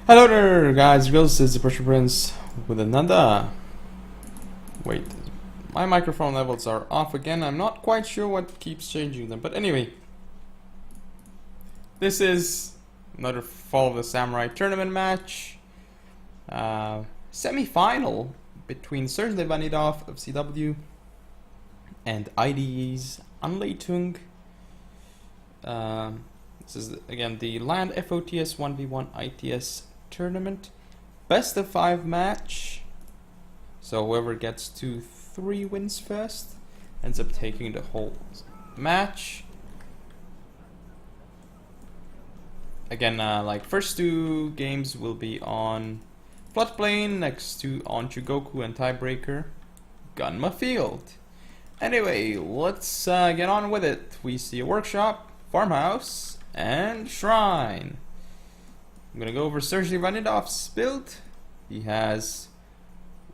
Hello there, guys, girls. This is the Pressure Prince with another. Wait, my microphone levels are off again. I'm not quite sure what keeps changing them, but anyway, this is another Fall of the Samurai tournament match, semi-final between serzh.livanidoff of CW and IDE's An Lei Tung. This is again the Land FotS 1v1 ITS tournament, best of 5 match. So whoever gets to 3 wins first ends up taking the whole match. Again, like first 2 games will be on floodplain, next 2 on Chugoku and tiebreaker Gunma Field. Anyway, let's get on with it. We see a workshop, farmhouse, and shrine. I'm gonna go over serzh.livanidoff's build. He has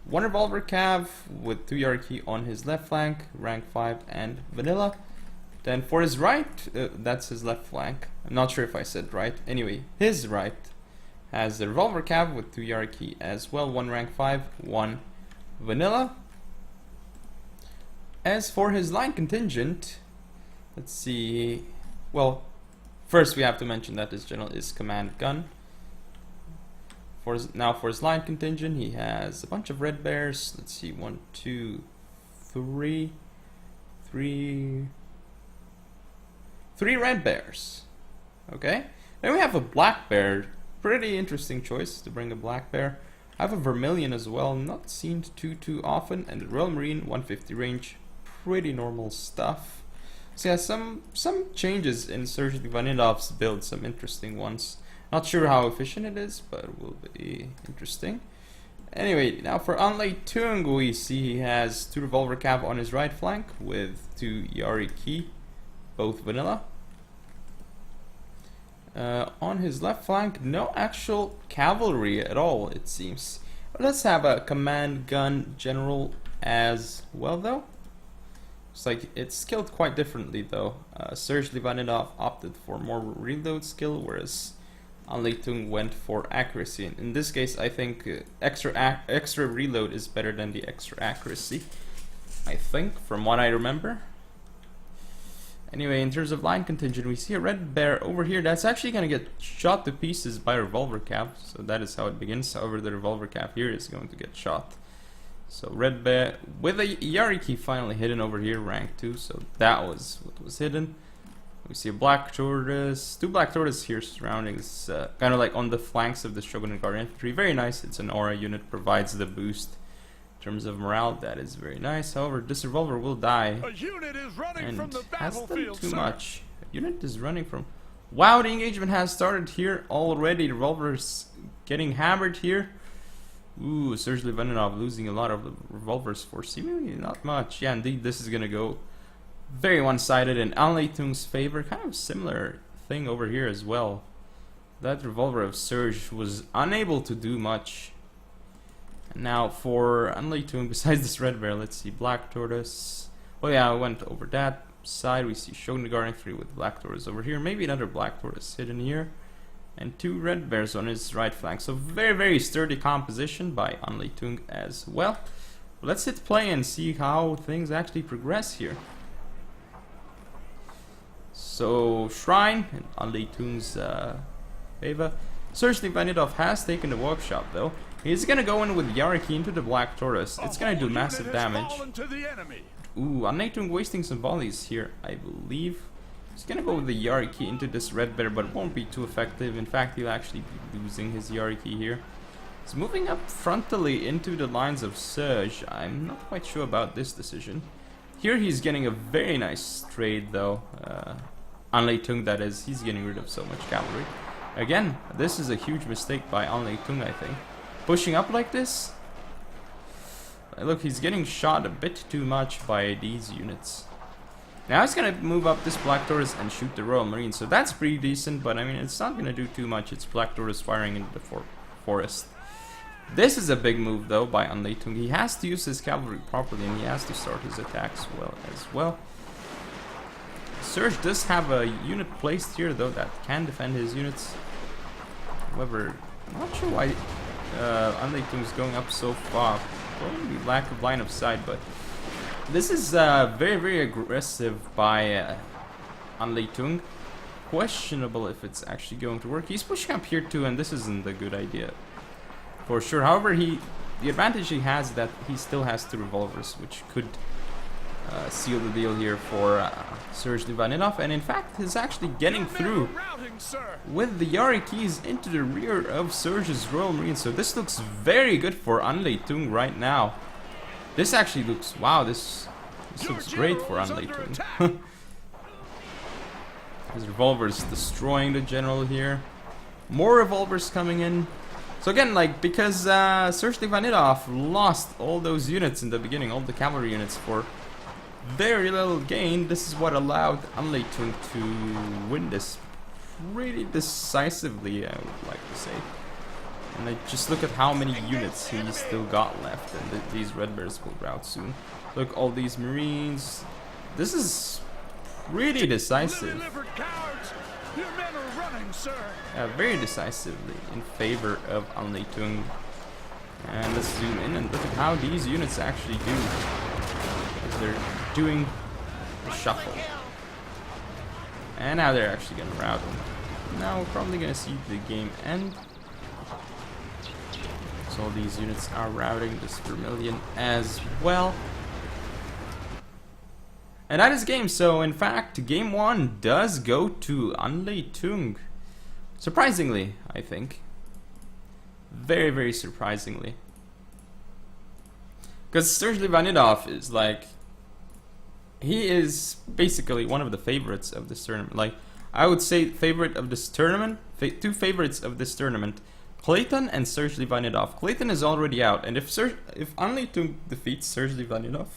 1 revolver cav with 2 Yarki on his left flank, rank 5 and vanilla. Then for his right, that's his left flank. I'm not sure if I said right. Anyway, his right has the revolver cav with 2 Yarki as well, 1 rank 5, 1 vanilla. As for his line contingent, let's see. Well, first we have to mention that his general is command gun. For his line contingent, he has a bunch of red bears. Let's see, 1, 2, 3 red bears. Okay. Then we have a black bear. Pretty interesting choice to bring a black bear. I have a vermilion as well, not seen too often, and the Royal Marine 150 range. Pretty normal stuff. So yeah, some changes in serzh.livanidoff's build, some interesting ones. Not sure how efficient it is, but it will be interesting. Anyway, now for An Lei Tung, we see he has 2 revolver cav on his right flank with 2 Yariki, both vanilla. On his left flank, no actual cavalry at all, it seems. But let's have a command gun general as well, though. It's like it's skilled quite differently, though. Serzh.livanidoff opted for more reload skill, whereas An Lei Tung went for accuracy. In this case, I think extra reload is better than the extra accuracy, I think, from what I remember. Anyway, in terms of line contingent, we see a red bear over here that's actually going to get shot to pieces by a revolver cav. So that is how it begins. However, the revolver cav here is going to get shot. So red bear with a Yariki finally hidden over here, rank 2. So that was what was hidden. We see a black tortoise, 2 black tortoises here surrounding this, kind of like on the flanks of the Shogun and Guard infantry. Very nice. It's an aura unit, provides the boost in terms of morale. That is very nice. However, this revolver will die. A unit is running and from the has done battlefield, too sir. much. A unit is running from. Wow, the engagement has started here already. The revolver's getting hammered here. Ooh, serzh.livanidoff losing a lot of revolvers for seemingly not much. Yeah, indeed, this is gonna go very one-sided in An Lei Tung's favor. Kind of similar thing over here as well. That revolver of Serzh was unable to do much. And now for An Lei Tung, besides this red bear, let's see black tortoise. Oh yeah, I went over that side. We see Shogun Guard infantry with black tortoise over here. Maybe another black tortoise hidden here. And 2 red bears on his right flank. So very sturdy composition by An Lei Tung as well. Let's hit play and see how things actually progress here. So shrine in An Lei Tung's favor. serzh.livanidoff has taken the workshop though. He's gonna go in with Yariki into the black tortoise. It's gonna do massive damage. Ooh, An Lei Tung wasting some volleys here, I believe. He's gonna go with the Yariki into this red bear, but it won't be too effective. In fact, he'll actually be losing his Yariki here. He's moving up frontally into the lines of Serzh. I'm not quite sure about this decision. Here he's getting a very nice trade though. An Lei Tung, that is. He's getting rid of so much cavalry. Again, this is a huge mistake by An Lei Tung, I think. Pushing up like this. Look, he's getting shot a bit too much by these units. Now he's gonna move up this black tortoise and shoot the Royal Marine, so that's pretty decent, but I mean, it's not gonna do too much. It's black tortoise firing into the forest. This is a big move though by An Lei Tung. He has to use his cavalry properly, and he has to start his attacks well as well. Serzh does have a unit placed here though that can defend his units. However, I'm not sure why An Lei Tung is going up so far. Probably lack of line of sight, but this is very, very aggressive by An Lei Tung. Questionable if it's actually going to work. He's pushing up here too, and this isn't a good idea for sure. However, the advantage he has is that he still has 2 revolvers, which could seal the deal here for serzh.livanidoff, and in fact he's actually getting through with the Yari keys into the rear of serzh's Royal Marine. So this looks very good for An Lei Tung right now. This actually looks, wow, this looks great for An Lei Tung. His revolver is destroying the general here. More revolvers coming in. So again, like, because serzh.livanidoff lost all those units in the beginning, all the cavalry units, for very little gain, this is what allowed An Lei Tung to win this pretty decisively, I would like to say. And I just look at how many units he still got left, and these red bears will rout soon. Look, all these marines. This is really decisive. Very decisively in favor of An Lei Tung. And let's zoom in and look at how these units actually do. As they're doing the shuffle. And now they're actually going to rout him. Now we're probably going to see the game end. So all these units are routing this Vermilion as well. And that is game. So in fact, game 1 does go to An Lei Tung. Surprisingly, I think. Very, very surprisingly. Because serzh.livanidoff is like, he is basically one of the favorites of this tournament. Like, I would say favorite of this tournament, 2 favorites of this tournament, Clayton and serzh.livanidoff. Clayton is already out, and if An Lei Tung defeats serzh.livanidoff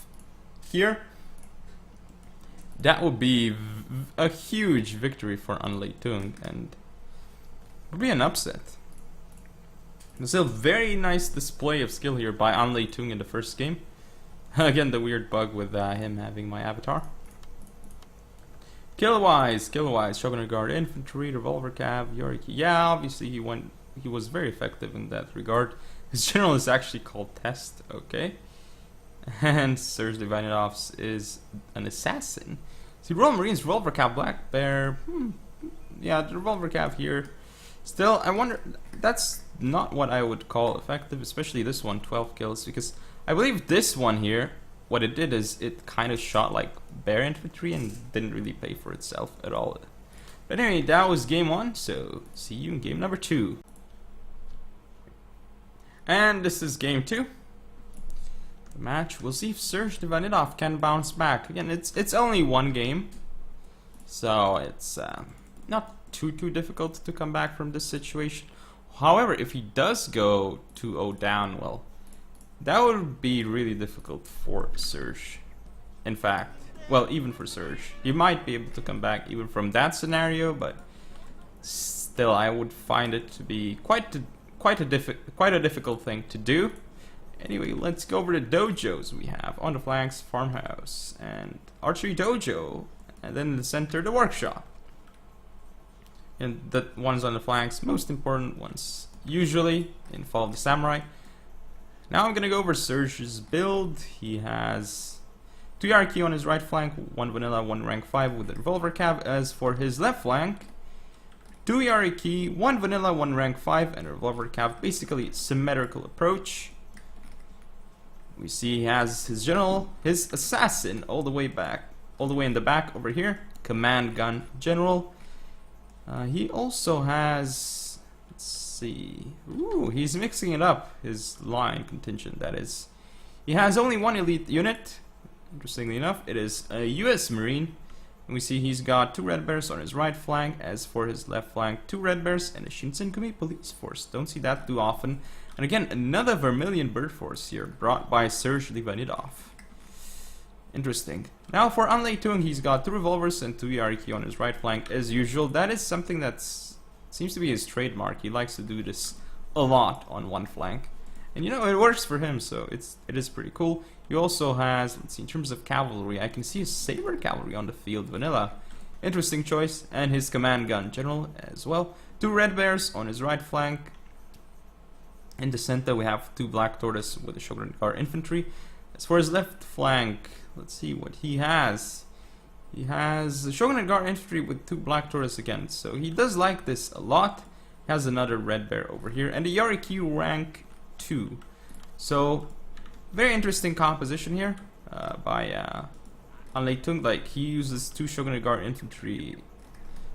here, that would be a huge victory for An Lei Tung, and it would be an upset. Still, a very nice display of skill here by An Lei Tung in the first game. Again, the weird bug with him having my avatar. Kill-wise, Shogunate Guard Infantry, Revolver Cav, Yoriki. Yeah, obviously he was very effective in that regard. His general is actually called Test, okay. And serzh.livanidoff's is an assassin. See, Royal Marines, Revolver Cav, Black Bear. Yeah, the Revolver Cav here. Still, I wonder, that's not what I would call effective, especially this one, 12 kills, because I believe this one here, what it did is it kind of shot like bear infantry and didn't really pay for itself at all. But anyway, that was game 1, so see you in game number 2. And this is game 2. The match, we'll see if serzh.livanidoff can bounce back. Again, it's only 1 game, so it's not too difficult to come back from this situation. However, if he does go 2-0 down, well, that would be really difficult for serzh. In fact, well, even for serzh, he might be able to come back even from that scenario, but still, I would find it to be quite a difficult thing to do. Anyway, let's go over the dojos we have. On the flanks, farmhouse and archery dojo, and then in the center, the workshop. And the ones on the flanks, most important ones, usually in Fall of the Samurai. Now I'm gonna go over serzh's build. He has 2 Yarki on his right flank, 1 vanilla, 1 rank 5 with the revolver cav. As for his left flank, 2 Yariki, 1 vanilla, 1 rank 5 and a revolver cav. Basically symmetrical approach. We see he has his general, his assassin all the way in the back over here, command gun general. He also has, let's see, ooh, he's mixing it up, his line contingent, that is. He has only 1 elite unit, interestingly enough, it is a US Marine. And we see he's got 2 red bears on his right flank. As for his left flank, 2 red bears and a Shinsenkumi police force. Don't see that too often. And again, another Vermilion bird force here, brought by serzh.livanidoff. Interesting. Now for An Lei Tung, he's got 2 revolvers and 2 Yariki on his right flank as usual. That is something that seems to be his trademark. He likes to do this a lot on one flank. And you know, it works for him, so it is pretty cool. He also has, let's see, in terms of cavalry, I can see his saber cavalry on the field, vanilla. Interesting choice. And his command gun general as well. 2 red bears on his right flank. In the center, we have 2 Black Tortoise with the Shogun Guard infantry. As for his left flank, let's see what he has. He has the Shogun Guard infantry with 2 Black Tortoise again, so he does like this a lot. He has another Red Bear over here, and the Yariki rank 2. So, very interesting composition here by An Lei Tung. Like, he uses 2 Shogun Guard infantry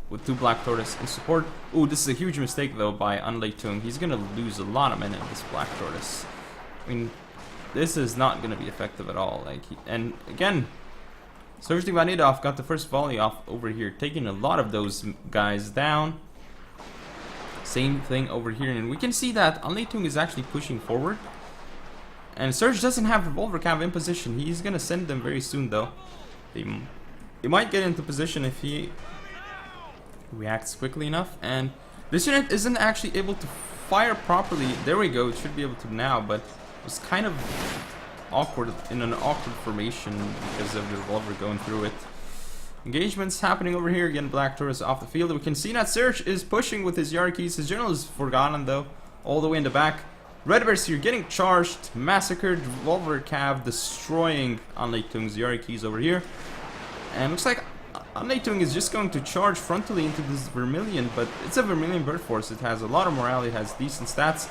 with 2 Black Tortoise in support. Ooh, this is a huge mistake though by An Lei Tung. He's gonna lose a lot of men in this Black Tortoise. I mean, this is not gonna be effective at all. Like, and again, serzh.livanidoff got the first volley off over here, taking a lot of those guys down. Same thing over here, and we can see that An Lei Tung is actually pushing forward. And serzh doesn't have revolver cav in position. He's gonna send them very soon though. They might get into position if he reacts quickly enough. And this unit isn't actually able to fire properly. There we go, it should be able to now, but it was kind of awkward, in an awkward formation because of the revolver going through it. Engagements happening over here. Again, Black Tortoise off the field. We can see that serzh is pushing with his Yarikis. His general is forgotten though, all the way in the back. Red Bears here getting charged, massacred, revolver cav destroying An Lei Tung's Yarikis over here. And looks like An Lei Tung is just going to charge frontally into this Vermilion, but it's a Vermilion bird force. It has a lot of morale, it has decent stats.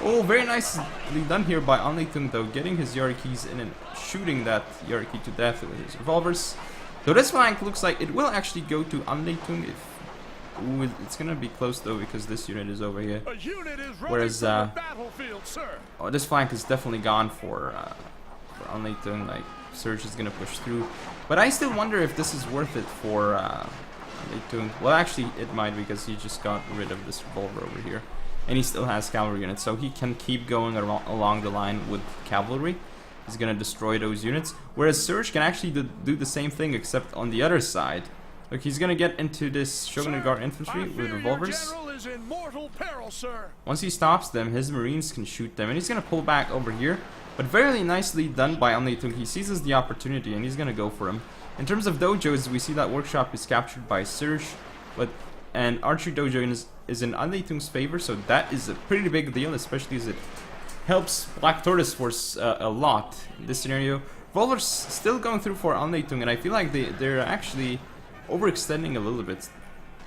Oh, very nicely done here by An Lei Tung though, getting his Yarikis in and shooting that Yariki to death with his revolvers. So this flank looks like it will actually go to An Lei Tung. Ooh, it's gonna be close though because this unit is over here. Whereas oh, this flank is definitely gone for An Lei Tung. Like, serzh is gonna push through, but I still wonder if this is worth it for An Lei Tung. Well, actually, it might, because he just got rid of this revolver over here, and he still has cavalry units, so he can keep going along the line with cavalry. He's gonna destroy those units, whereas serzh can actually do the same thing, except on the other side. Look, he's gonna get into this Shogun Guard infantry with revolvers. Once he stops them, his marines can shoot them, and he's gonna pull back over here. But very nicely done by An Lei Tung. He seizes the opportunity and he's gonna go for him. In terms of dojos, we see that workshop is captured by serzh, and archery dojo is in An Lei Tung's favor, so that is a pretty big deal, especially as it helps Black Tortoise Force a lot in this scenario. Revolver's still going through for An Lei Tung, and I feel like they're actually overextending a little bit.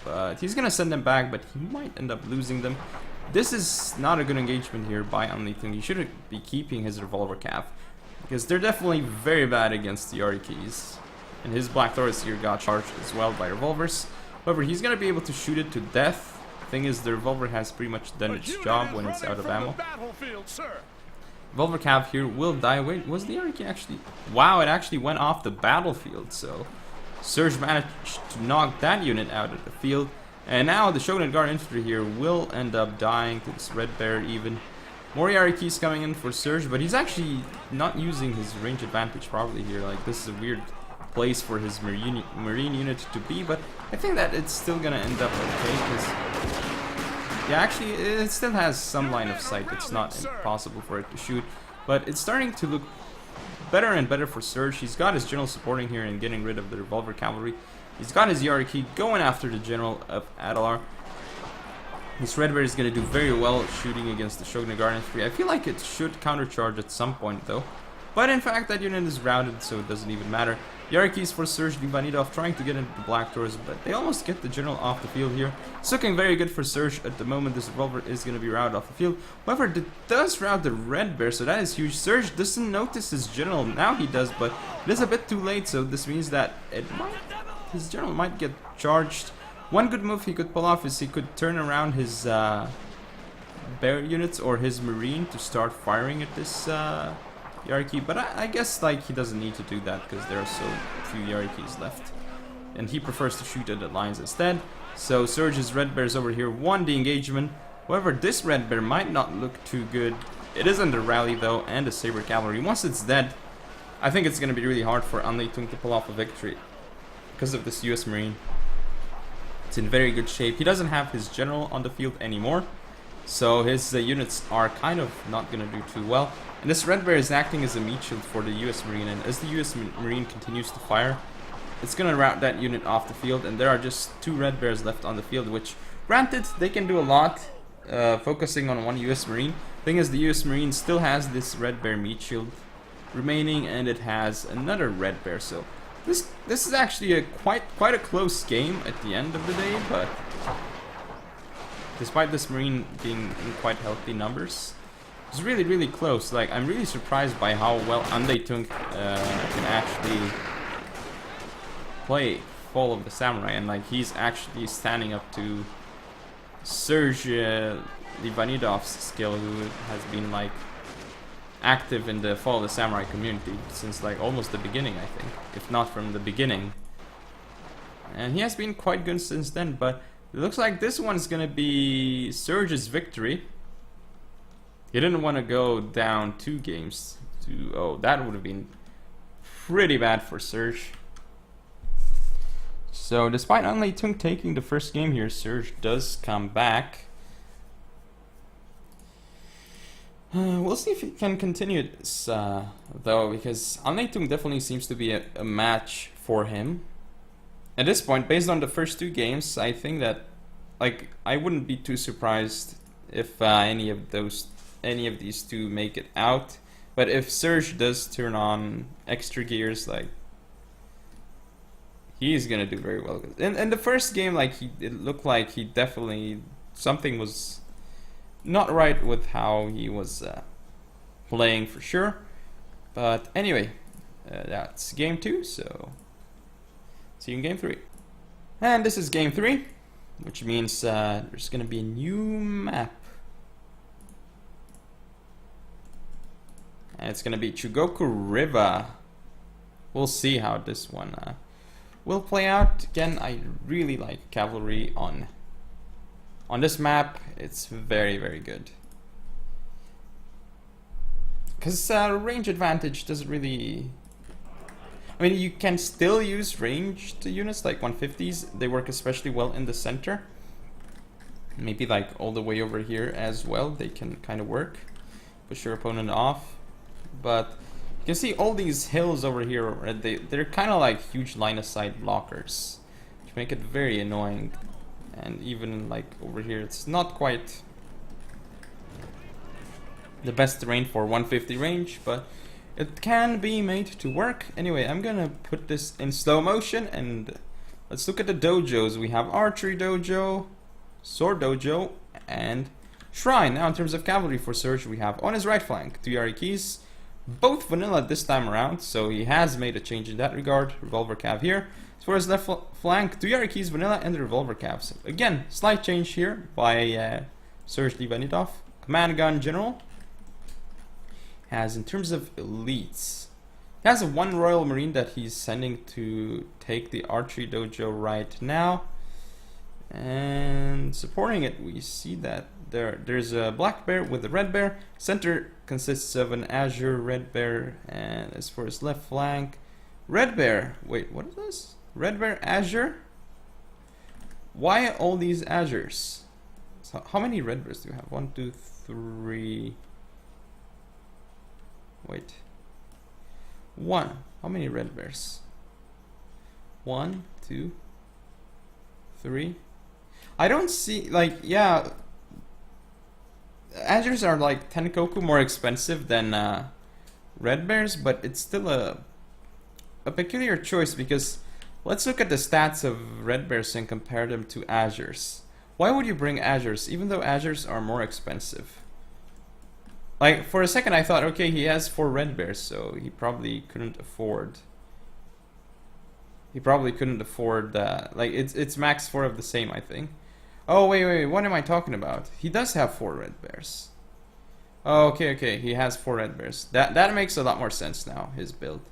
But he's gonna send them back, but he might end up losing them. This is not a good engagement here by An Lei Tung. He should be keeping his revolver cav, because they're definitely very bad against the Yarikis. And his Black Tortoise here got charged as well by revolvers. However, he's gonna be able to shoot it to death. Thing is, the revolver has pretty much done its job when it's out of ammo. Revolver cav here will die. Wait, was the Yariki actually? Wow, it actually went off the battlefield. So serzh managed to knock that unit out of the field. And now the Shogun Guard infantry here will end up dying to this Red Bear even. More Yarikis coming in for serzh, but he's actually not using his range advantage properly here. Like, this is a weird place for his marine unit to be, but I think that it's still gonna end up okay, because yeah, actually it still has some line of sight. It's not impossible for it to shoot, but it's starting to look better and better for serzh. He's got his general supporting here and getting rid of the revolver cavalry. He's got his Yariki going after the general of Adalar. This Red Bear is going to do very well shooting against the Shogun Guard infantry. I feel like it should countercharge at some point though. But in fact, that unit is routed, so it doesn't even matter. Yarikis for serzh.livanidoff trying to get into the Black Doors, but they almost get the general off the field here. It's looking very good for serzh at the moment. This revolver is going to be routed off the field. However, it does route the Red Bear, so that is huge. serzh doesn't notice his general. Now he does, but it is a bit too late, so this means that his general might get charged. One good move he could pull off is he could turn around his bear units or his marine to start firing at this Yariki, but I guess like he doesn't need to do that because there are so few Yarikis left, and he prefers to shoot at the lines instead. So serzh's Red Bears over here won the engagement. However, this Red Bear might not look too good. It is under rally though, and the Saber Cavalry. Once it's dead, I think it's going to be really hard for An Lei Tung to pull off a victory because of this US Marine. It's in very good shape. He doesn't have his general on the field anymore, so his units are kind of not going to do too well. And this Red Bear is acting as a meat shield for the US Marine, and as the US Marine continues to fire, it's going to rout that unit off the field, and there are just 2 Red Bears left on the field, which, granted, they can do a lot, focusing on one US Marine. Thing is, the US Marine still has this Red Bear meat shield remaining, and it has another Red Bear. So this is actually a quite a close game at the end of the day. But despite this Marine being in quite healthy numbers, it's really close. Like, I'm really surprised by how well An Lei Tung can actually play Fall of the Samurai, and like he's actually standing up to serzh.livanidoff's skill, who has been like active in the Fall of the Samurai community since like almost the beginning, I think, if not from the beginning. And he has been quite good since then, but it looks like this one's gonna be serzh's victory. He didn't want to go down 2 games to... Oh, that would have been pretty bad for serzh. So, despite An Lei Tung taking the first game here, serzh does come back. We'll see if he can continue this, though, because An Lei Tung definitely seems to be a match for him. At this point, based on the first 2 games, I think that, like, I wouldn't be too surprised if any of these 2 make it out. But if serzh does turn on extra gears, like, he's gonna do very well. In the first game, like, it looked like he definitely, something was not right with how he was playing for sure. But anyway, that's game 2, so see you in game 3. And this is game 3, which means there's gonna be a new map. And it's gonna be Chugoku River. We'll see how this one will play out. Again, I really like cavalry on this map. It's very good. Because range advantage doesn't really... I mean, you can still use ranged units like 150s. They work especially well in the center. Maybe like all the way over here as well. They can kind of work. Push your opponent off. But you can see all these hills over here, they're kind of like huge line of sight blockers, which make it very annoying. And even like over here, it's not quite the best terrain for 150 range, but it can be made to work. Anyway, I'm gonna put this in slow motion and let's look at the dojos. We have Archery Dojo, Sword Dojo, and Shrine. Now in terms of cavalry for serzh, we have on his right flank 2 Yarikis, both vanilla this time around, so he has made a change in that regard. Revolver Cav here. As far as left flank, 2 Yarikis vanilla and the Revolver Cavs. Again, slight change here by serzh.livanidoff. Command Gun General has, in terms of elites, he has a 1 Royal Marine that he's sending to take the Archery Dojo right now. And supporting it, we see that there's a Black Bear with a Red Bear. Center consists of an Azure Red Bear, and as for his left flank, Red Bear. Wait, what is this? Red Bear, Azure? Why all these Azures? So how many Red Bears do you have? 1, 2, 3. Wait. 1. How many Red Bears? 1, 2, 3. I don't see, like, yeah, Azures are like 10 Koku more expensive than Red Bears, but it's still a peculiar choice, because let's look at the stats of Red Bears and compare them to Azures. Why would you bring Azures, even though Azures are more expensive? Like, for a second I thought, okay, he has 4 Red Bears, so he probably couldn't afford... like, it's max 4 of the same, I think. Oh, wait, what am I talking about? He does have 4 Red Bears. Oh, okay, he has 4 Red Bears. That makes a lot more sense now, his build.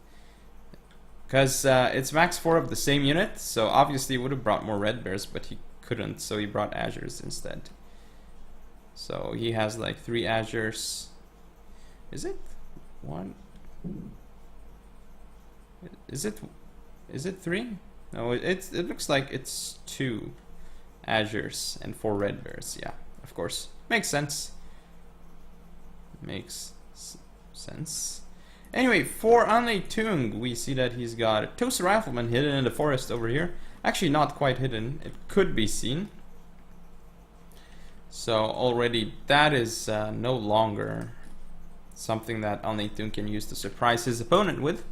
Because it's max 4 of the same unit, so obviously he would have brought more Red Bears, but he couldn't, so he brought Azures instead. So he has like 3 Azures. Is it 1? Is it 3? No, it looks like it's 2 Azures and 4 Red Bears. Yeah, of course. Makes sense. Makes sense. Anyway, for An Lei Tung, we see that he's got a Toaster Rifleman hidden in the forest over here. Actually, not quite hidden. It could be seen. So already that is no longer something that An Lei Tung can use to surprise his opponent with.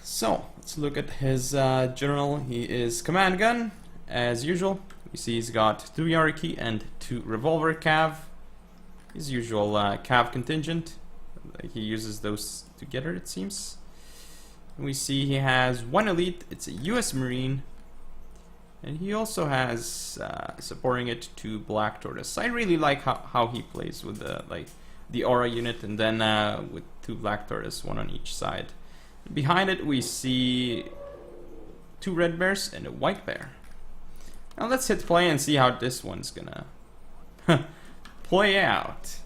So let's look at his general. He is command gun as usual. You see he's got 2 Yariki and 2 revolver cav. His usual cav contingent. He uses those together, it seems. We see he has 1 elite. It's a US Marine. And he also has supporting it 2 Black Tortoise. I really like how he plays with the aura unit, and then with 2 Black Tortoise, 1 on each side. Behind it we see 2 red bears and a white bear. Now let's hit play and see how this one's gonna play out,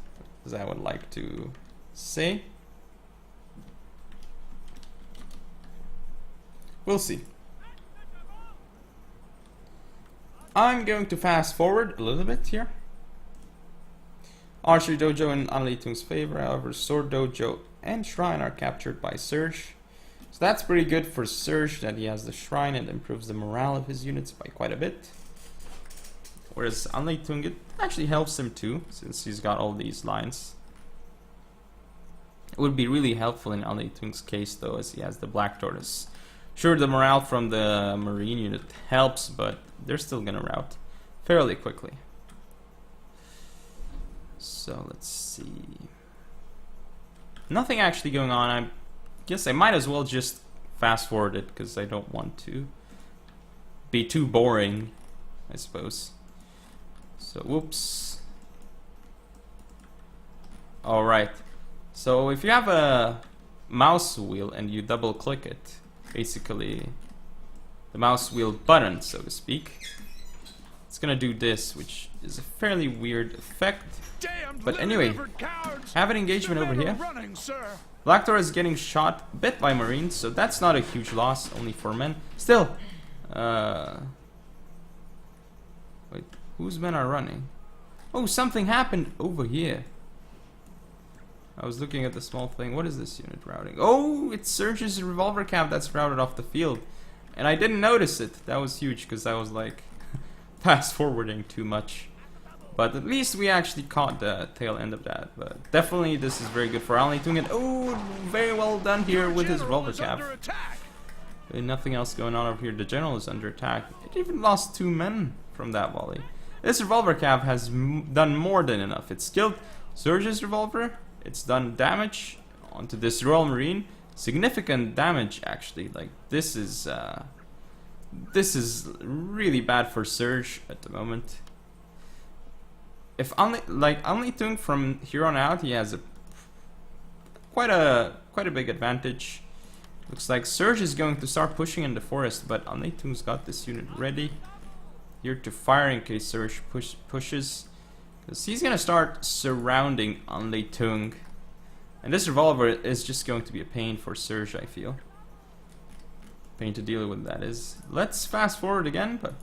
as I would like to say. We'll see. I'm going to fast forward a little bit here. Archery Dojo in An Lei Tung's favor, however, Sword Dojo and Shrine are captured by serzh. So that's pretty good for serzh that he has the Shrine and improves the morale of his units by quite a bit. Whereas An Lei Tung, it actually helps him too, since he's got all these lines. It would be really helpful in An Lei Tung's case though, as he has the Black Tortoise. Sure, the morale from the Marine unit helps, but they're still gonna rout fairly quickly. So let's see. Nothing actually going on. I guess I might as well just fast forward it because I don't want to be too boring, I suppose. So whoops. Alright. So if you have a mouse wheel and you double click it, basically the mouse wheel button, so to speak, it's gonna do this, which is a fairly weird effect. But anyway, have an engagement over here. Black Tor is getting shot a bit by Marines, so that's not a huge loss, only 4 men. Still, wait, whose men are running? Oh, something happened over here. I was looking at the small thing. What is this unit routing? Oh, it's serzh's revolver cav that's routed off the field. And I didn't notice it. That was huge because I was like fast forwarding too much. But at least we actually caught the tail end of that. But definitely this is very good for An Lei Tung. And oh, very well done here with his revolver cav. Nothing else going on over here. The general is under attack. It even lost 2 men from that volley. This revolver cav has done more than enough. It's killed serzh's revolver. It's done damage onto this Royal Marine. Significant damage, actually. Like this is really bad for serzh at the moment. If An Lei Tung from here on out, he has quite a big advantage. Looks like serzh is going to start pushing in the forest, but An Lei Tung's got this unit ready here to fire in case serzh pushes. Because he's gonna start surrounding An Lei Tung. And this revolver is just going to be a pain for serzh, I feel. Pain to deal with, that is. Let's fast forward again, but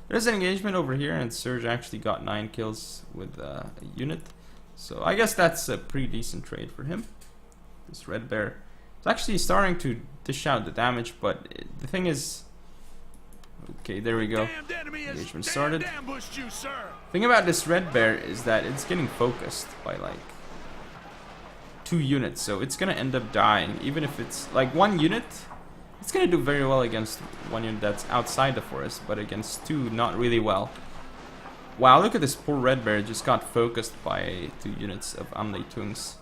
there's an engagement over here, and serzh actually got 9 kills with a unit. So I guess that's a pretty decent trade for him. This red bear is actually starting to dish out the damage, but the thing is... Okay, there we go. Engagement started. Thing about this red bear is that it's getting focused by like 2 units, so it's gonna end up dying. Even if it's like 1 unit, it's gonna do very well against 1 unit that's outside the forest, but against 2, not really well. Wow, look at this poor red bear, just got focused by 2 units of An Lei Tung's.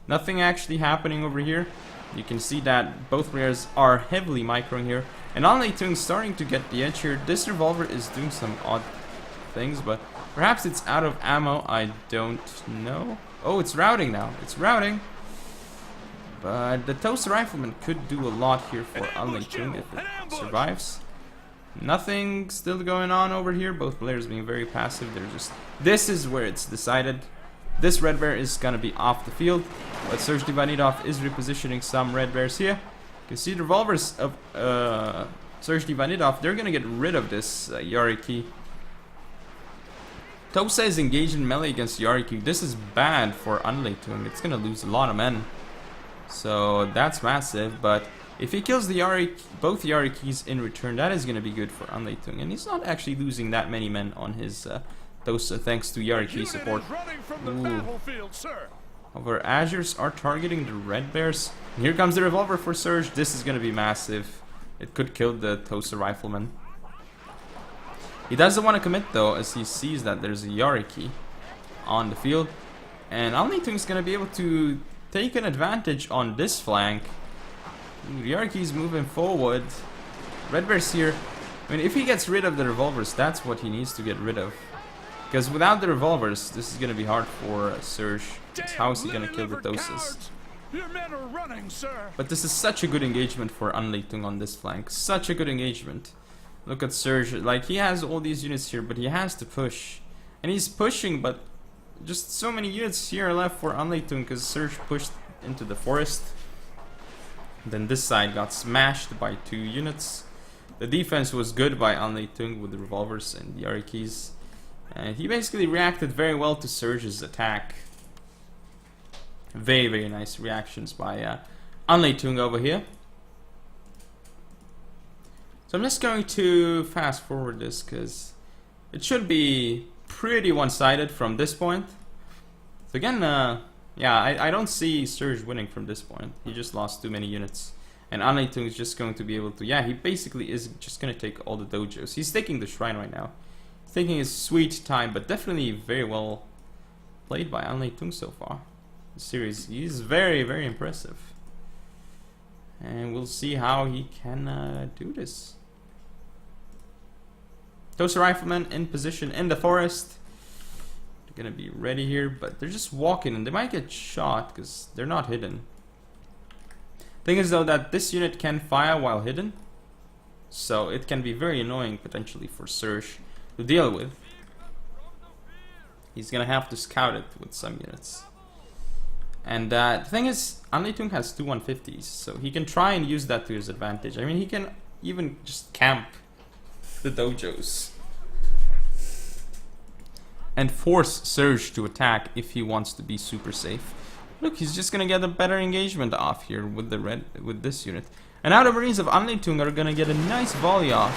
Nothing actually happening over here. You can see that both players are heavily microing here. And An Lei Tung's starting to get the edge here. This revolver is doing some odd things, but perhaps it's out of ammo. I don't know. Oh, it's routing now. It's routing. But the Toast Rifleman could do a lot here for An Lei Tung if it survives. Nothing still going on over here. Both players being very passive. They're just... This is where it's decided. This red bear is gonna be off the field, but serzh.livanidoff is repositioning some red bears here. You can see the revolvers of serzh.livanidoff, they're gonna get rid of this Yariki. Tosa is engaged in melee against Yariki. This is bad for An Lei Tung. It's gonna lose a lot of men. So that's massive, but If he kills the both Yarikis in return, that is going to be good for An Lei Tung. And he's not actually losing that many men on his Tosa thanks to Yariki support. Our Azures are targeting the Red Bears. And here comes the revolver for serzh. This is going to be massive. It could kill the Tosa rifleman. He doesn't want to commit though, as he sees that there's a Yariki on the field. And An Lei Tung is going to be able to take an advantage on this flank. The Yarki's moving forward. Red Bear's here. I mean, if he gets rid of the revolvers, that's what he needs to get rid of. Because without the revolvers, this is going to be hard for serzh. How is he going to kill the Tosas? Your men are running, sir. But this is such a good engagement for An Lei Tung on this flank. Such a good engagement. Look at serzh. Like, he has all these units here, but he has to push. And he's pushing, but just so many units here left for An Lei Tung because serzh pushed into the forest. Then this side got smashed by 2 units. The defense was good by An Lei Tung with the revolvers and the Yarikis. And he basically reacted very well to serzh's attack. Very, very nice reactions by An Lei Tung over here. So I'm just going to fast forward this because it should be pretty one-sided from this point. So again, yeah, I don't see serzh winning from this point. He just lost too many units. And An Lei Tung is just going to be able to... Yeah, he basically is just going to take all the dojos. He's taking the shrine right now. He's taking his sweet time, but definitely very well played by An Lei Tung so far. The series, he's very, very impressive. And we'll see how he can do this. Tosa riflemen in position in the forest. They're gonna be ready here, but they're just walking and they might get shot because they're not hidden. Thing is though that this unit can fire while hidden, so it can be very annoying potentially for serzh to deal with. He's gonna have to scout it with some units. And the thing is, An Lei Tung has 2 150s, so he can try and use that to his advantage. I mean, he can even just camp the dojos and force serzh to attack if he wants to be super safe. Look, he's just gonna get a better engagement off here with the with this unit. And now the Marines of An Lei Tung are gonna get a nice volley off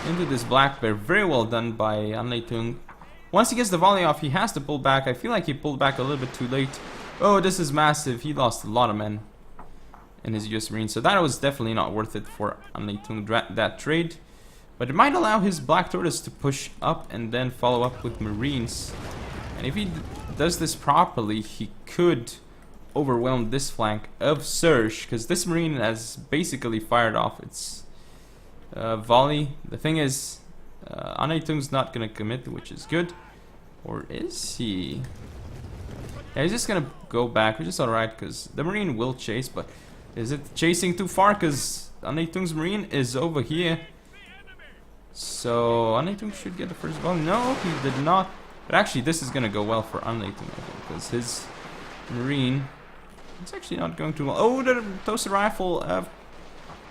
into this black bear. Very well done by An Lei Tung. Once he gets the volley off, he has to pull back. I feel like he pulled back a little bit too late. Oh, this is massive. He lost a lot of men in his US Marines, so that was definitely not worth it for An Lei Tung, that trade. But it might allow his Black Tortoise to push up and then follow up with Marines. And if he does this properly, he could overwhelm this flank of serzh, because this Marine has basically fired off its volley. The thing is, An Lei Tung's not going to commit, which is good. Or is he? Yeah, he's just going to go back, which is alright, because the Marine will chase, but is it chasing too far? Because An Lei Tung's Marine is over here. So An Lei Tung should get the first volley. No, he did not. But actually, this is going to go well for An Lei Tung, I think, because his Marine is actually not going too well. Oh, the Tosa rifle of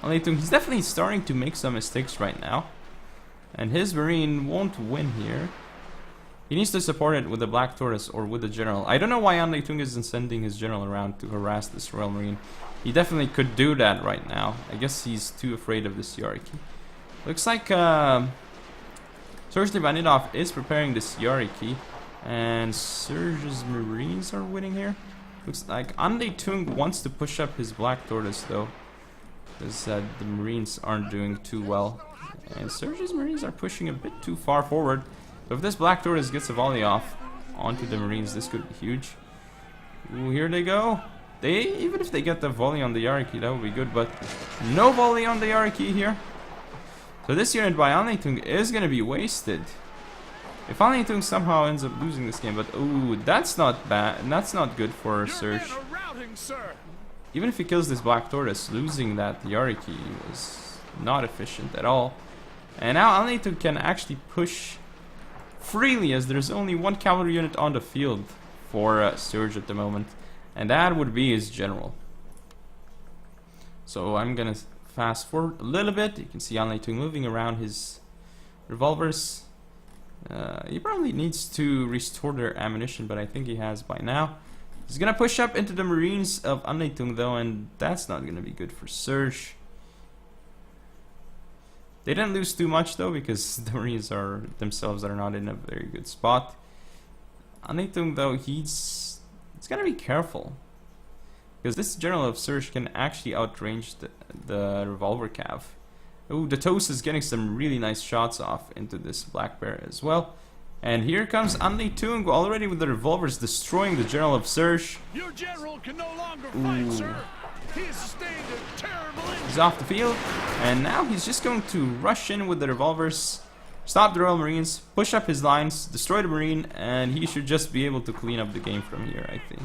An Lei Tung. He's definitely starting to make some mistakes right now. And his Marine won't win here. He needs to support it with the Black Tortoise or with the General. I don't know why An Lei Tung isn't sending his General around to harass this Royal Marine. He definitely could do that right now. I guess he's too afraid of this Yariki. Looks like serzh.livanidoff is preparing this Yariki. And serzh's Marines are winning here. Looks like An Lei Tung wants to push up his Black Tortoise though, because the Marines aren't doing too well. And serzh's Marines are pushing a bit too far forward. So if this Black Tortoise gets a volley off onto the Marines, this could be huge. Ooh, here they go. Even if they get the volley on the Yariki, that would be good, but no volley on the Yariki here. So this unit by An Lei Tung is going to be wasted. If An Lei Tung somehow ends up losing this game, but ooh, that's not bad, and that's not good for serzh. Even if he kills this Black Tortoise, losing that Yariki was not efficient at all. And now An Lei Tung can actually push freely, as there's only 1 cavalry unit on the field for serzh at the moment, and that would be his general. So I'm gonna fast forward a little bit. You can see An Lei Tung moving around his revolvers. He probably needs to restore their ammunition, but I think he has by now. He's gonna push up into the Marines of An Lei Tung though, and that's not gonna be good for serzh. They didn't lose too much though, because the Marines are themselves are not in a very good spot. An Lei Tung though, he's gonna be careful, because this general of serzh can actually outrange the revolver cav. Ooh, the toast is getting some really nice shots off into this black bear as well. And here comes An Lei Tung already with the revolvers destroying the general of serzh. Your general can no longer fight, sir. He has sustained a terrible injury. He's off the field, and now he's just going to rush in with the revolvers, stop the Royal Marines, push up his lines, destroy the Marine, and he should just be able to clean up the game from here, I think.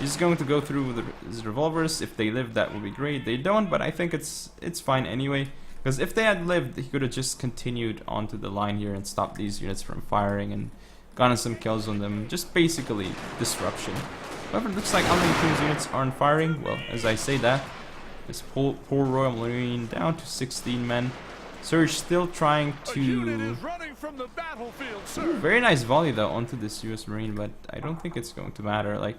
He's going to go through with his revolvers. If they live, that would be great. They don't, but I think it's fine anyway. Because if they had lived, he could have just continued onto the line here and stopped these units from firing and gotten some kills on them. Just basically disruption. However, it looks like An Lei Tung's units aren't firing. Well, as I say that, this poor Royal Marine down to 16 men. serzh still trying to... A unit is running from the battlefield, sir. Ooh, very nice volley though onto this US Marine, but I don't think it's going to matter. Like,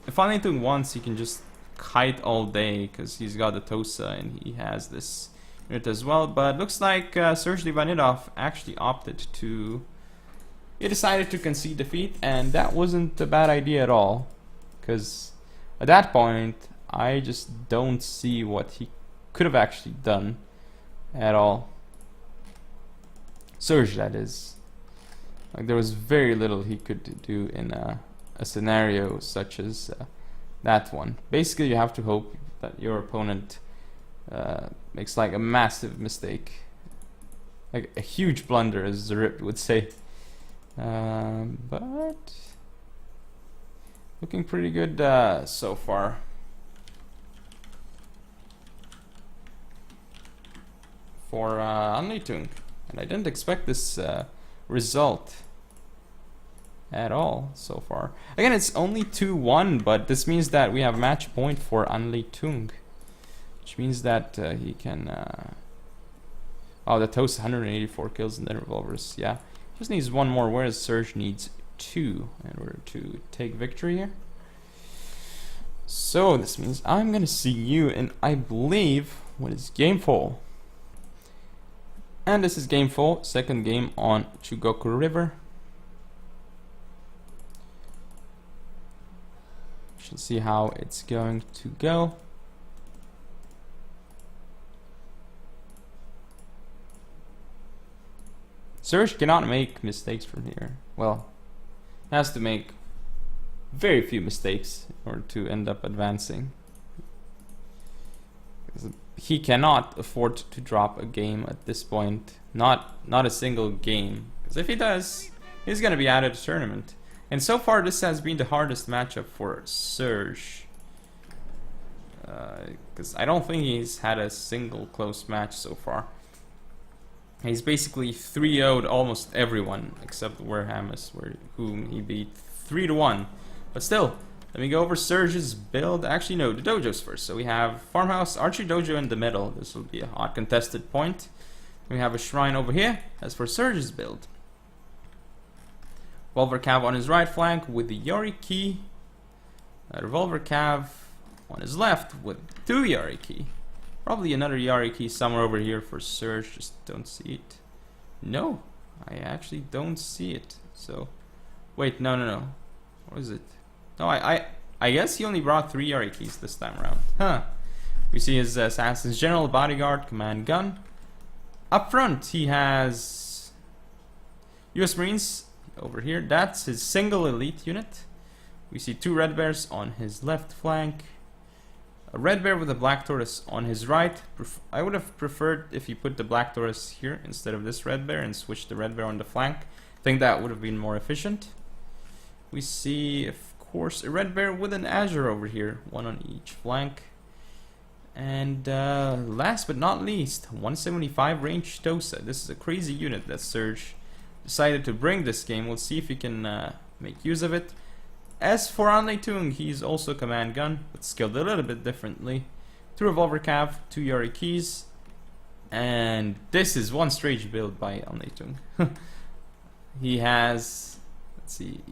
if An Lei Tung wants, he can just kite all day, because he's got the Tosa and he has this unit as well. But looks like serzh.livanidoff actually opted to... He decided to concede defeat, and that wasn't a bad idea at all, because at that point I just don't see what he could have actually done at all. serzh, that is. Like, there was very little he could do in a scenario such as that one. Basically, you have to hope that your opponent makes like a massive mistake, like a huge blunder, as Zerip would say. But looking pretty good so far. For An Lei Tung, and I didn't expect this result at all so far. Again, it's only 2-1, but this means that we have match point for An Lei Tung, which means that he can... Oh, the toast 184 kills in the revolvers. Yeah, just needs one more, whereas serzh needs 2 in order to take victory here. So this means I'm gonna see you in, I believe, what is game 4. And this is game 4, second game on Chugoku River. Should see how it's going to go. serzh cannot make mistakes from here. Well, has to make very few mistakes in order to end up advancing. He cannot afford to drop a game at this point. Not a single game. Because if he does, he's going to be out of the tournament. And so far, this has been the hardest matchup for serzh. Because I don't think he's had a single close match so far. He's basically 3-0'd almost everyone except Warhammer, whom he beat 3-1. But still, let me go over serzh's build. Actually, no, the dojos first. So we have Farmhouse, Archery Dojo in the middle. This will be a hot contested point. We have a shrine over here. As for serzh's build, Revolver Cav on his right flank with the Yori key. Revolver Cav on his left with 2 Yori key. Probably another Yari key somewhere over here for serzh. Just don't see it. No, I actually don't see it. So, wait, no. What is it? No, I guess he only brought 3 Yari keys this time around. Huh. We see his Assassin's General, Bodyguard, Command Gun. Up front, he has US Marines over here. That's his single elite unit. We see 2 Red Bears on his left flank. A Red Bear with a Black Tortoise on his right. I would have preferred if he put the Black Tortoise here instead of this Red Bear and switched the Red Bear on the flank. I think that would have been more efficient. We see, of course, a Red Bear with an Azure over here, 1 on each flank. And last but not least, 175 range Tosa. This is a crazy unit that serzh decided to bring this game. We'll see if he can make use of it. As for An Lei Tung, he's also Command Gun, but skilled a little bit differently. 2 Revolver Cav, 2 Yori keys. And this is one strange build by An Lei Tung. He has, let's see,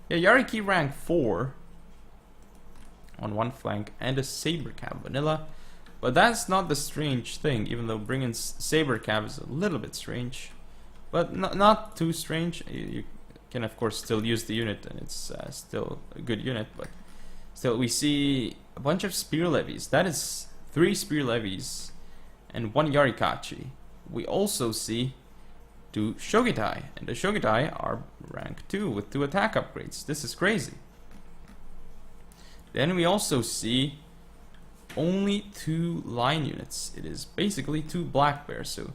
Yeah, Yariki rank 4 on one flank, and a Saber Cav vanilla. But that's not the strange thing, even though bringing Saber Cav is a little bit strange. But not too strange. You can of course still use the unit, and it's still a good unit, but still we see a bunch of Spear Levies. That is 3 Spear Levies and 1 Yarikachi. We also see 2 Shogitai, and the Shogitai are rank 2 with 2 attack upgrades. This is crazy. Then we also see only 2 line units. It is basically 2 Black Bears. So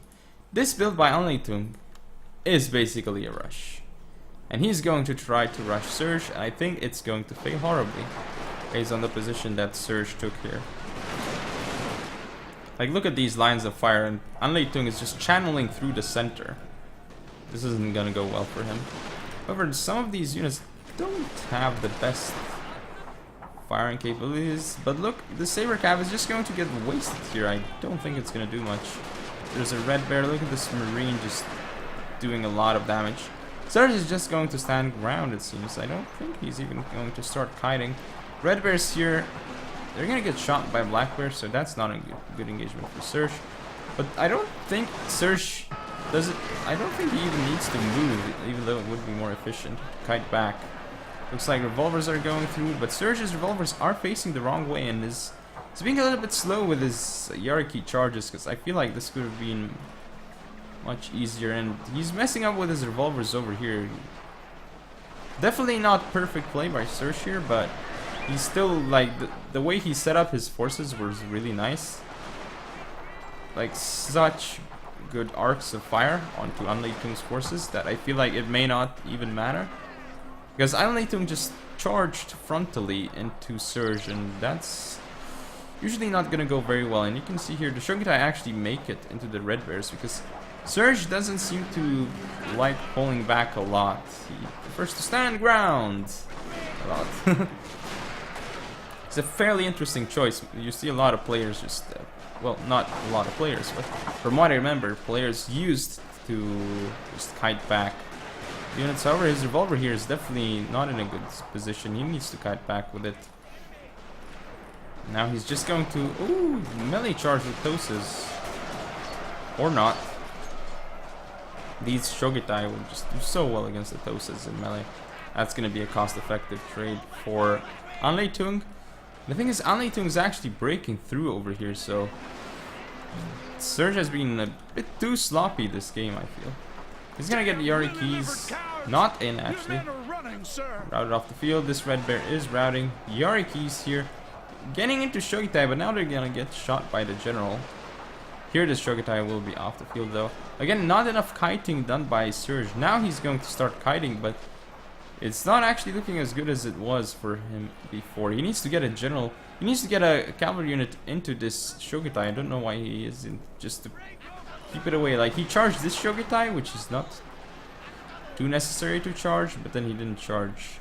this build by An Lei Tung is basically a rush. And he's going to try to rush serzh, and I think it's going to fail horribly based on the position that serzh took here. Like, look at these lines of fire, and An Lei Tung is just channeling through the center. This isn't gonna go well for him. However, some of these units don't have the best firing capabilities, but look, the Saber Cav is just going to get wasted here. I don't think it's gonna do much. There's a Red Bear. Look at this Marine just doing a lot of damage. serzh is just going to stand ground, it seems. I don't think he's even going to start kiting. Red Bears here, they're gonna get shot by Black Bears, so that's not a good engagement for serzh. But I don't think serzh does it. I don't think he even needs to move, even though it would be more efficient. Kite back. Looks like revolvers are going through, but serzh's revolvers are facing the wrong way, and is being a little bit slow with his Yariki charges, because I feel like this could have been much easier, and he's messing up with his revolvers over here. Definitely not perfect play by serzh here, but he's still, like, the way he set up his forces was really nice. Like, such good arcs of fire onto An Lei Tung's forces that I feel like it may not even matter. Because An Lei Tung just charged frontally into serzh, and that's usually not gonna go very well. And you can see here the Shogitai actually make it into the Red Bears, because serzh doesn't seem to like pulling back a lot. He prefers to stand ground a lot. It's a fairly interesting choice. You see a lot of players just, well, not a lot of players, but from what I remember, players used to just kite back units. However, his revolver here is definitely not in a good position. He needs to kite back with it. Now he's just going to, ooh, melee charge with Toses. Or not. These Shogitai will just do so well against the Toses in melee. That's going to be a cost-effective trade for An Lei Tung. The thing is, An Lei Tung is actually breaking through over here, so serzh has been a bit too sloppy this game, I feel. He's gonna get Yarikis, not in actually. Routed off the field. This Red Bear is routing. Yarikis here, getting into Shogitai, but now they're gonna get shot by the general. Here this Shogitai will be off the field though. Again, not enough kiting done by serzh. Now he's going to start kiting, but it's not actually looking as good as it was for him before. He needs to get a general. He needs to get a cavalry unit into this Shogitai. I don't know why he isn't, just to keep it away. Like, he charged this Shogitai, which is not too necessary to charge, but then he didn't charge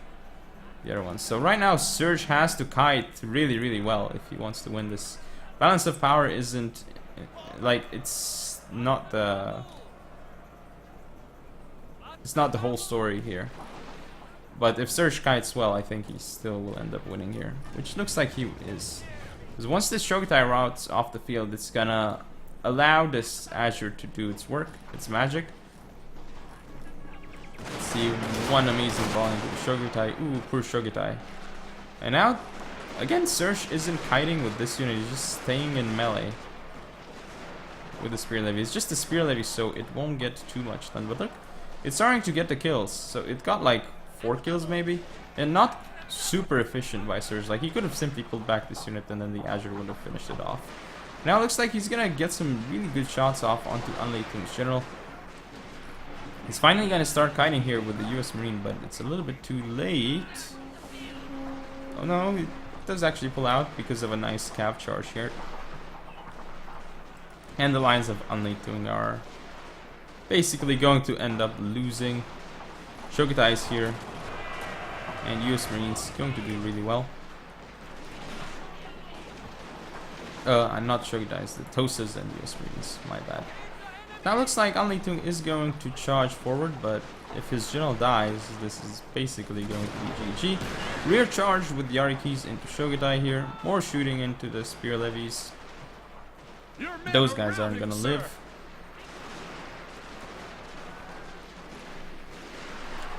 the other ones. So right now serzh has to kite really, really well if he wants to win this. Balance of power isn't, like, it's not the whole story here. But if serzh kites well, I think he still will end up winning here, which looks like he is. Because once this Shogitai routes off the field, it's gonna allow this Azure to do its work, its magic. Let's see, one amazing volume to the Shogitai. Ooh, poor Shogitai. And now, again, serzh isn't kiting with this unit, he's just staying in melee with the Spear Levy. It's just a Spear Levy, so it won't get too much done. But look, it's starting to get the kills. So it got like 4 kills maybe, and not super efficient by serzh. Like, he could have simply pulled back this unit and then the Azure would have finished it off. Now it looks like he's gonna get some really good shots off onto An Lei Tung's general. He's finally gonna start kiting here with the US Marine, but it's a little bit too late. Oh no, he does actually pull out because of a nice cav charge here. And the lines of An Lei Tung are basically going to end up losing. Shogitai is here, and US Marines going to do really well. I'm not Shogitai, it's the Toses and US Marines, my bad. Now looks like An Lei Tung is going to charge forward, but if his general dies, this is basically going to be GG. Rear charge with Yarikis into Shogatai here. More shooting into the spear levies. Those guys aren't gonna live.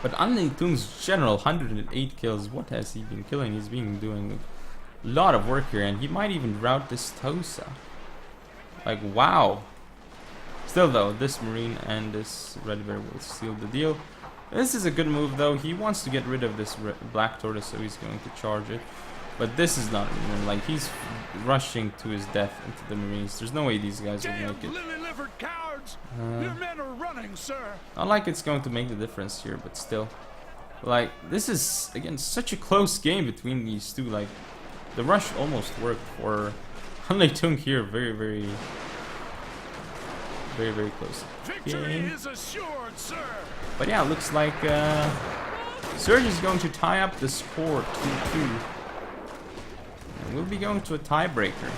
But An Lei Tung's general, 108 kills. What has he been killing? He's been doing a lot of work here, and he might even rout this Tosa. Like, wow. Still though, this Marine and this Red Bear will seal the deal. This is a good move though. He wants to get rid of this Black Tortoise, so he's going to charge it. But this is not even, like, he's rushing to his death into the Marines. There's no way these guys will make it. Lily-livered cowards! Your men are running, sir. Not like it's going to make the difference here, but still. Like, this is, again, such a close game between these two. Like, the rush almost worked for An Lei Tung here. Very, very close Victory game. is assured, sir. But yeah, looks like serzh is going to tie up the score 2-2. And we'll be going to a tiebreaker.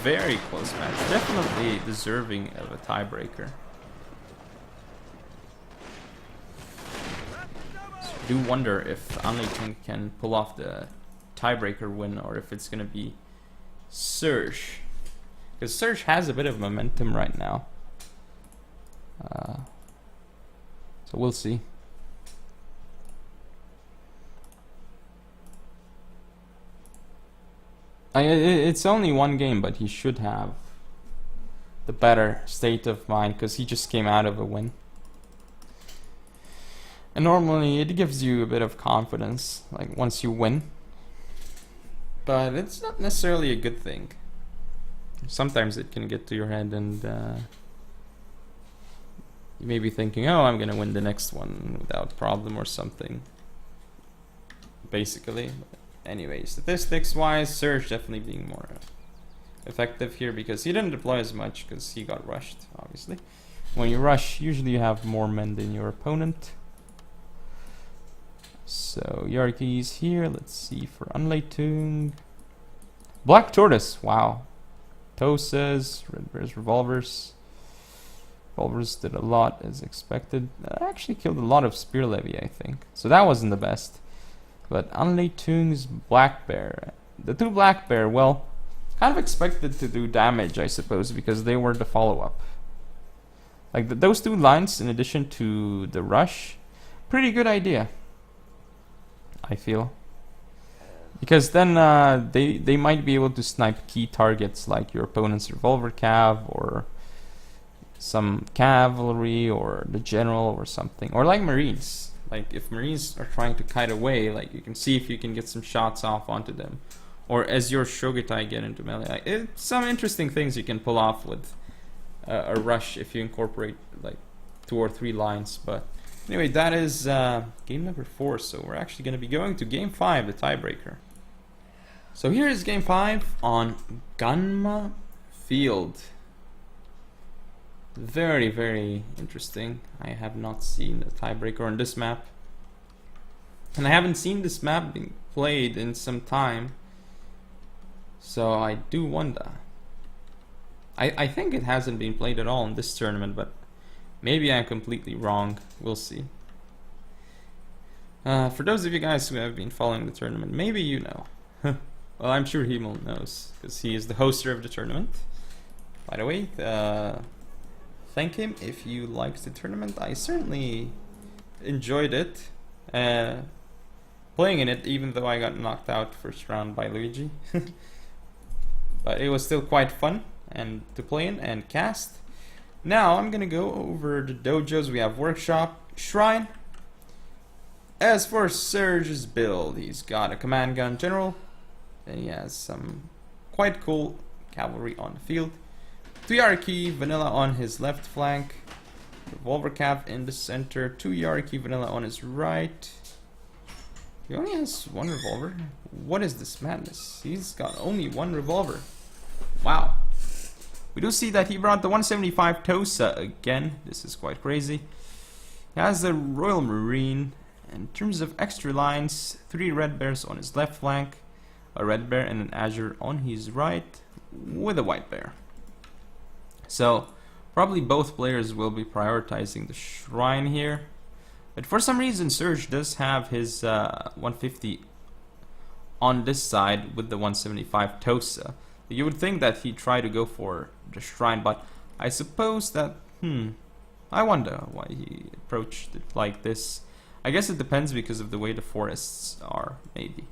Very close match. Definitely deserving of a tiebreaker. So I do wonder if An Lei Tung can pull off the tiebreaker win, or if it's going to be serzh. Because serzh has a bit of momentum right now. So we'll see. It's only one game, but he should have the better state of mind because he just came out of a win. And normally it gives you a bit of confidence, like once you win. But it's not necessarily a good thing. Sometimes it can get to your head and you may be thinking, oh, I'm gonna win the next one without problem or something. Basically. Anyway, statistics wise, serzh definitely being more effective here because he didn't deploy as much because he got rushed, obviously. When you rush, usually you have more men than your opponent. So Yarikis here, let's see for An Lei Tung. Black Tortoise, wow. Tosas, Red Bears, Revolvers. Revolvers did a lot as expected. Actually killed a lot of Spear Levy, I think. So that wasn't the best. But An Lei Tung's Black Bear. The two Black Bear, well, kind of expected to do damage, I suppose, because they were the follow-up. Like, those two lines, in addition to the rush, pretty good idea, I feel. Because then they might be able to snipe key targets like your opponent's Revolver Cav, or some cavalry, or the general, or something. Or like Marines. Like, if Marines are trying to kite away, like, you can see if you can get some shots off onto them. Or as your Shogatai get into melee. Like, it's some interesting things you can pull off with a rush if you incorporate, like, 2 or 3 lines. But anyway, that is game number 4. So we're actually going to be going to game 5, the tiebreaker. So here is game 5 on Ganma Field. Very, very interesting. I have not seen a tiebreaker on this map. And I haven't seen this map being played in some time. So I do wonder. I think it hasn't been played at all in this tournament, but maybe I'm completely wrong. We'll see. For those of you guys who have been following the tournament, maybe you know. Well, I'm sure Himmel knows, because he is the hoster of the tournament. By the way, thank him if you liked the tournament. I certainly enjoyed it. Playing in it, even though I got knocked out first round by Luigi. But it was still quite fun and to play in and cast. Now I'm gonna go over the dojos. We have Workshop, Shrine. As for serzh's build, he's got a command gun general, and he has some quite cool cavalry on the field. 2 Yariki Vanilla on his left flank, Revolver Cav in the center, 2 Yariki Vanilla on his right. He only has 1 revolver. What is this madness? He's got only 1 revolver. Wow. We do see that he brought the 175 Tosa again. This is quite crazy. He has the Royal Marine. In terms of extra lines, 3 Red Bears on his left flank, a Red Bear and an Azure on his right, with a White Bear. So, Probably both players will be prioritizing the shrine here. But for some reason, serzh does have his 150 on this side with the 175 Tosa. You would think that he'd try to go for the shrine, but I suppose that, I wonder why he approached it like this. I guess it depends because of the way the forests are, maybe.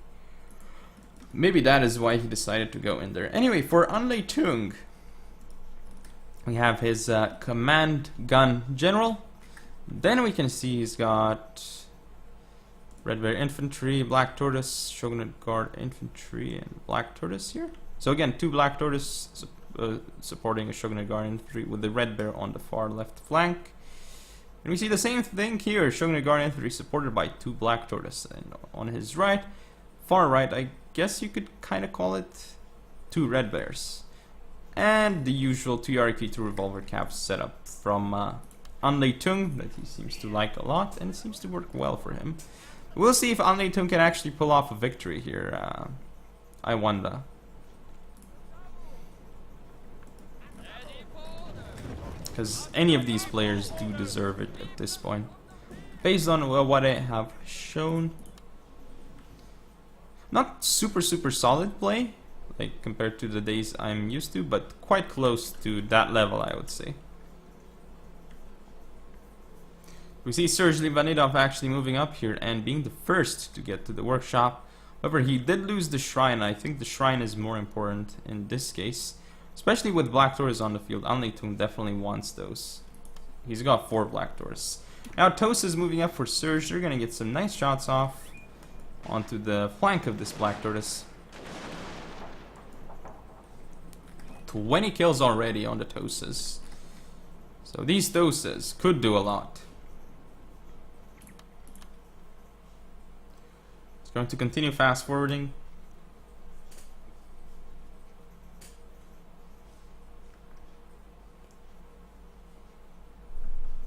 Maybe that is why he decided to go in there. Anyway, for An Lei Tung, we have his command gun general. Then we can see he's got Red Bear Infantry, Black Tortoise, Shogunate Guard Infantry, and Black Tortoise here. So again, 2 Black Tortoise supporting a Shogunate Guard Infantry with the Red Bear on the far left flank. And we see the same thing here, Shogunate Guard Infantry supported by 2 Black Tortoise. And on his right, far right, I guess you could kind of call it 2 Red Bears. And the usual 2 Yariki, 2 revolver caps setup from An Lei Tung that he seems to like a lot, and it seems to work well for him. We'll see if An Lei Tung can actually pull off a victory here. I wonder. Because any of these players do deserve it at this point, based on what I have shown. Not super solid play, like compared to the days I'm used to, but quite close to that level, I would say. We see serzh.livanidoff actually moving up here and being the first to get to the workshop. However, he did lose the shrine. I think the shrine is more important in this case, especially with Black Tortoise on the field. An Lei Tung definitely wants those. He's got 4 Black Tortoise. Now Tosa is moving up for serzh. They're gonna get some nice shots off onto the flank of this Black Tortoise. 20 kills already on the Tosas. So these Tosas could do a lot. It's going to continue fast forwarding.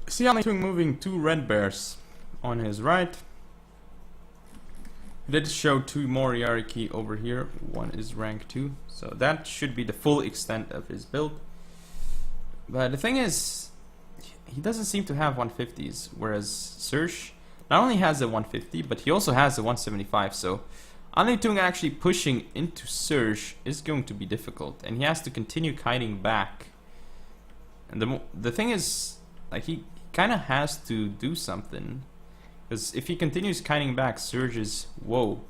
See An Lei Tung moving 2 Red Bears on his right. He did show 2 more Yariki over here. 1 is rank 2, so that should be the full extent of his build. But the thing is, he doesn't seem to have 150s, whereas serzh not only has a 150, but he also has a 175. So An Lei Tung actually pushing into serzh is going to be difficult, and he has to continue kiting back. And the thing is, like, he kind of has to do something, because if he continues kiting back, serzh is, whoa.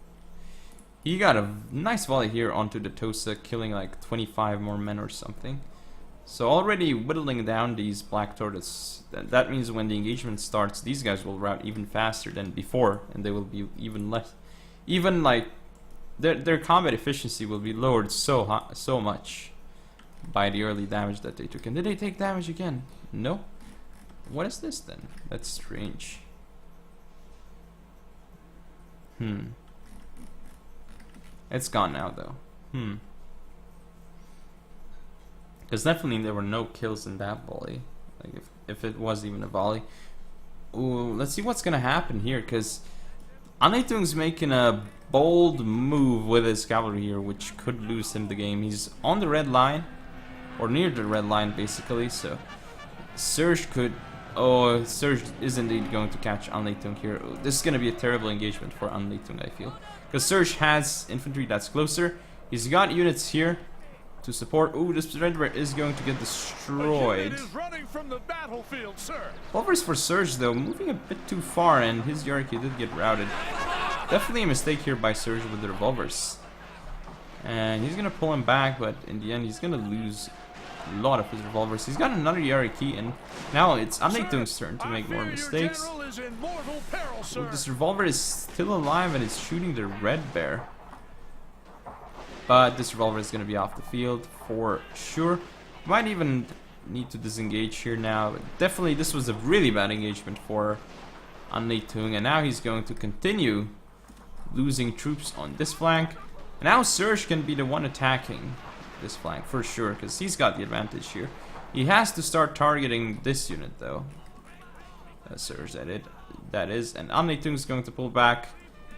He got a nice volley here onto the Tosa, killing like 25 more men or something. So already whittling down these Black Tortoise. That means when the engagement starts, these guys will rout even faster than before, and they will be even less, even like their combat efficiency will be lowered so much by the early damage that they took. And did they take damage again? No. What is this then? That's strange. It's gone now though. Because definitely there were no kills in that volley. Like if it was even a volley. Ooh, let's see what's gonna happen here, because An Lei Tung's making a bold move with his cavalry here, which could lose him the game. He's on the red line, or near the red line basically, so serzh could... Oh, serzh is indeed going to catch An Lei Tung here. This is going to be a terrible engagement for An Lei Tung, I feel. Because serzh has infantry that's closer. He's got units here to support. Ooh, this Red Bear is going to get destroyed. Revolvers for serzh, though, moving a bit too far, and his Yariki did get routed. Definitely a mistake here by serzh with the revolvers. And he's going to pull him back, but in the end, he's going to lose a lot of his revolvers. He's got another Yariki, and now it's An Lei Tung's turn to make more mistakes. Ooh, this revolver is still alive, and it's shooting the Red Bear. But this revolver is going to be off the field for sure. Might even need to disengage here now. Definitely, this was a really bad engagement for An Lei Tung, and now he's going to continue losing troops on this flank. And now serzh can be the one attacking this flank for sure, because he's got the advantage here. He has to start targeting this unit though. serzh that is, and An Lei Tung is going to pull back.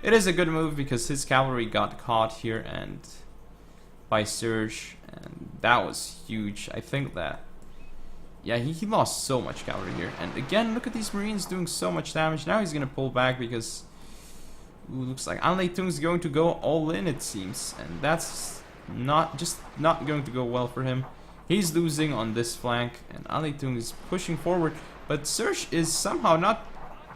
It is a good move because his cavalry got caught here and by serzh, and that was huge. I think that Yeah, he lost so much cavalry here. And again, look at these Marines doing so much damage. Now he's gonna pull back because looks like An Lei Tung is going to go all in, it seems. And that's not going to go well for him. He's losing on this flank, and An Lei Tung is pushing forward. But serzh is somehow not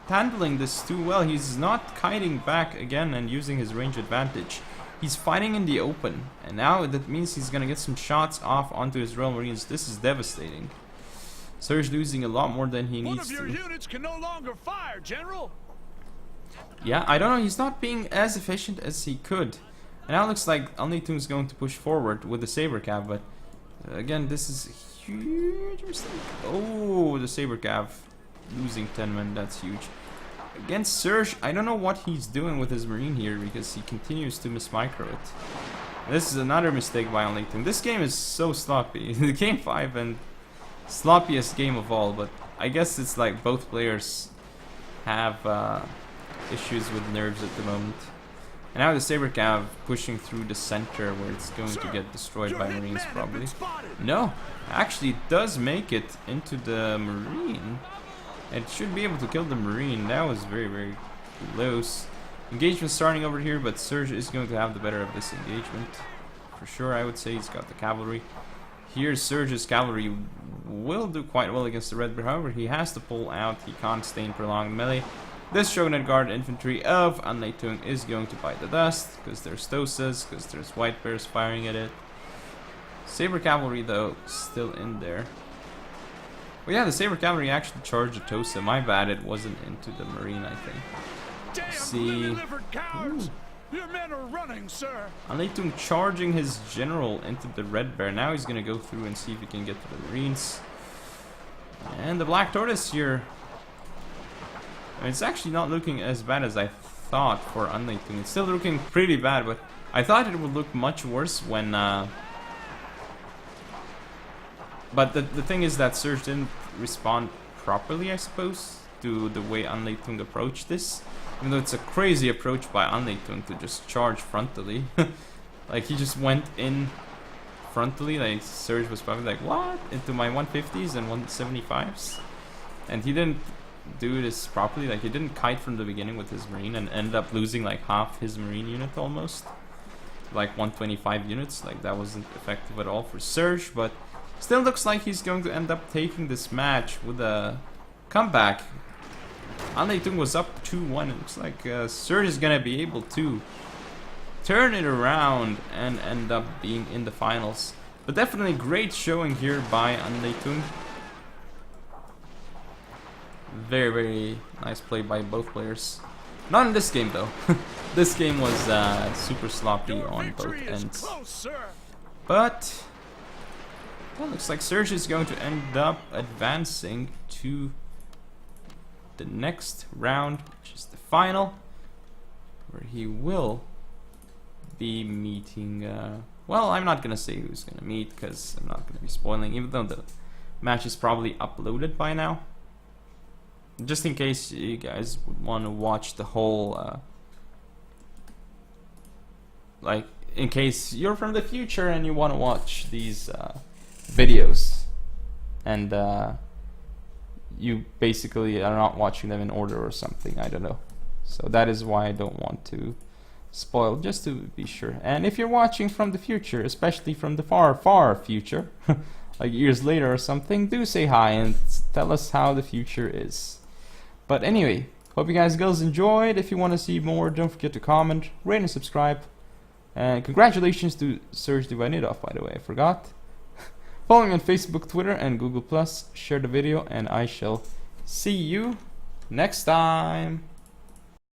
handling this too well. He's not kiting back again and using his range advantage. He's fighting in the open, and now that means he's gonna get some shots off onto his Royal Marines. This is devastating. serzh losing a lot more than he needs to. One of your units can no longer fire, General. Yeah, I don't know. He's not being as efficient as he could. And now it looks like An Lei Tung is going to push forward with the Saber Cav, but again, this is a huge mistake. Oh, the Saber Cav losing 10 men. That's huge. Against serzh, I don't know what he's doing with his Marine here because he continues to mismicro it. This is another mistake by An Lei Tung. This game is so sloppy. The game 5 and sloppiest game of all, but I guess it's like both players have issues with nerves at the moment. And now the Saber Cav pushing through the center where it's going to get destroyed by Marines probably. No, actually it does make it into the Marine. It should be able to kill the Marine. That was very, very close. Engagement starting over here, but serzh is going to have the better of this engagement. For sure, I would say he's got the cavalry. Here, serzh's cavalry will do quite well against the Red Bear. However, he has to pull out. He can't stay in prolonged melee. This Shogunate Guard infantry of An Lei Tung is going to bite the dust, because there's Tosas, because there's White Bears firing at it. Saber Cavalry, though, still in there. Well, yeah, the Saber Cavalry actually charged a Tosa. My bad, it wasn't into the Marine, I think. Damn, See. Your men are running, sir. An Lei Tung charging his general into the Red Bear. Now he's gonna go through and see if he can get to the Marines. And the Black Tortoise here. I mean, it's actually not looking as bad as I thought for An Lei Tung. It's still looking pretty bad, but I thought it would look much worse when... But the thing is that serzh didn't respond properly, I suppose, to the way An Lei Tung approached this. Even though it's a crazy approach by An Lei Tung to just charge frontally. Like, he just went in frontally, like, serzh was probably like, what? Into my 150s and 175s? And he didn't do this properly. Like, he didn't kite from the beginning with his Marine and ended up losing, like, half his Marine unit almost. Like, 125 units. Like, that wasn't effective at all for serzh, but still looks like he's going to end up taking this match with a comeback. An Lei Tung was up 2-1. It looks like serzh is going to be able to turn it around and end up being in the finals. But definitely great showing here by An Lei Tung. Very, very nice play by both players. Not in this game, though. This game was super sloppy on both ends. Close, but... well, looks like serzh is going to end up advancing to the next round, which is the final, where he will be meeting, well, I'm not gonna say who's gonna meet, because I'm not gonna be spoiling, even though the match is probably uploaded by now. Just in case you guys would want to watch the whole, like, in case you're from the future and you want to watch these videos, and you basically are not watching them in order or something, I don't know. So that is why I don't want to spoil, just to be sure. And if you're watching from the future, especially from the far, far future, like years later or something, do say hi and tell us how the future is. But anyway, hope you guys enjoyed. If you want to see more, don't forget to comment, rate and subscribe. And congratulations to serzh.livanidoff, by the way, I forgot. Follow me on Facebook, Twitter, and Google+. Share the video, and I shall see you next time.